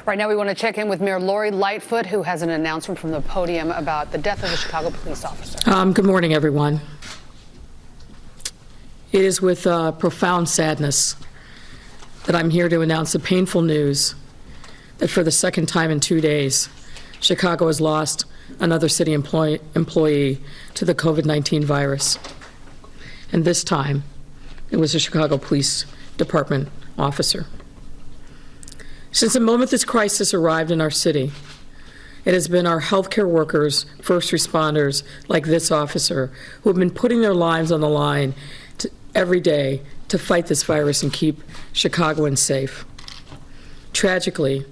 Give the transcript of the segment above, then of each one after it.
Right now, we want to check in with Mayor Lori Lightfoot, who has an announcement from the podium about the death of a Chicago police officer. Good morning, everyone. It is with profound sadness that I'm here to announce the painful news that for the second time in 2 days, Chicago has lost another city employee to the COVID-19 virus. And this time, it was a Chicago Police Department officer. Since the moment this crisis arrived in our city, it has been our healthcare workers, first responders like this officer, who have been putting their lives on the line every day to fight this virus and keep Chicagoans safe. Tragically,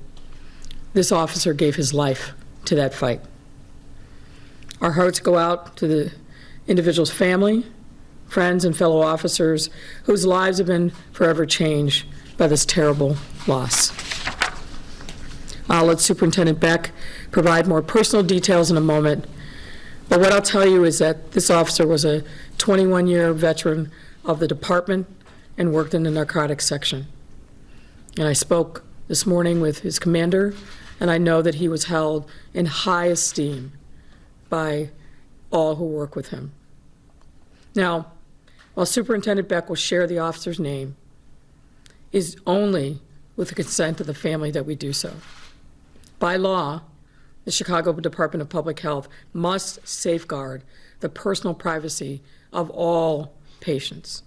this officer gave his life to that fight. Our hearts go out to the individual's family, friends, and fellow officers whose lives have been forever changed by this terrible loss. I'll let Superintendent Beck provide more personal details in a moment, but what I'll tell you is that this officer was a 21-year veteran of the department and worked in the narcotics section. And I spoke this morning with his commander, and I know that he was held in high esteem by all who work with him. Now, while Superintendent Beck will share the officer's name, it is only with the consent of the family that we do so. By law, the Chicago Department of Public Health must safeguard the personal privacy of all patients.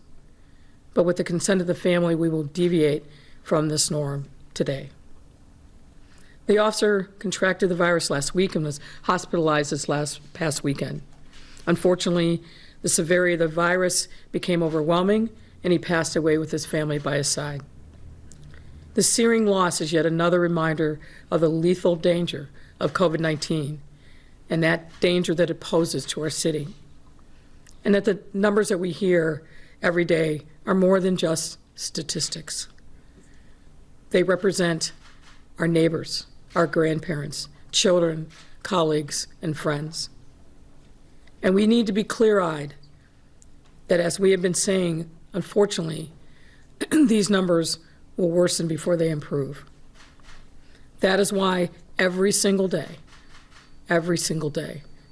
But with the consent of the family, we will deviate from this norm today. The officer contracted the virus last week and was hospitalized this past weekend. Unfortunately, the severity of the virus became overwhelming, and he passed away with his family by his side. The searing loss is yet another reminder of the lethal danger of COVID-19 and that danger that it poses to our city. And that the numbers that we hear every day are more than just statistics. They represent our neighbors, our grandparents, children, colleagues, and friends. And we need to be clear-eyed that, as we have been saying, unfortunately, these numbers will worsen before they improve. That is why every single day,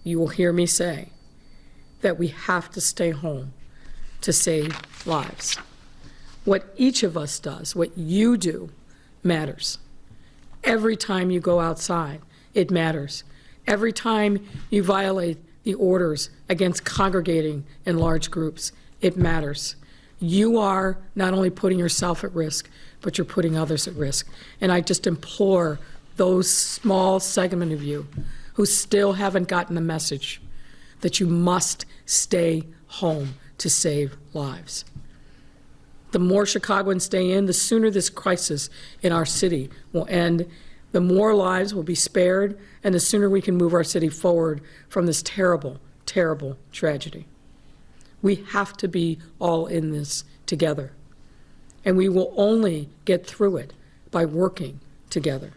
you will hear me say that we have to stay home to save lives. What each of us does, what you do, matters. Every time you go outside, it matters. Every time you violate the orders against congregating in large groups, it matters. You are not only putting yourself at risk, but you're putting others at risk. And I just implore those small segment of you who still haven't gotten the message that you must stay home to save lives. The more Chicagoans stay in, the sooner this crisis in our city will end, the more lives will be spared, and the sooner we can move our city forward from this terrible, terrible tragedy. We have to be all in this together. And we will only get through it by working together.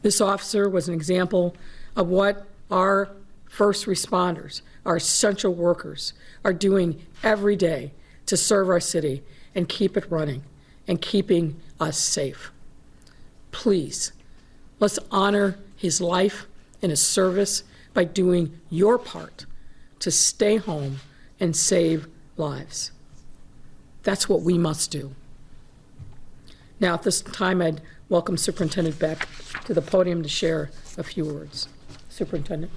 This officer was an example of what our first responders, our essential workers, are doing every day to serve our city and keep it running and keeping us safe. Please, let's honor his life and his service by doing your part to stay home and save lives. That's what we must do. Now, at this time, I'd welcome Superintendent Beck to the podium to share a few words. Superintendent.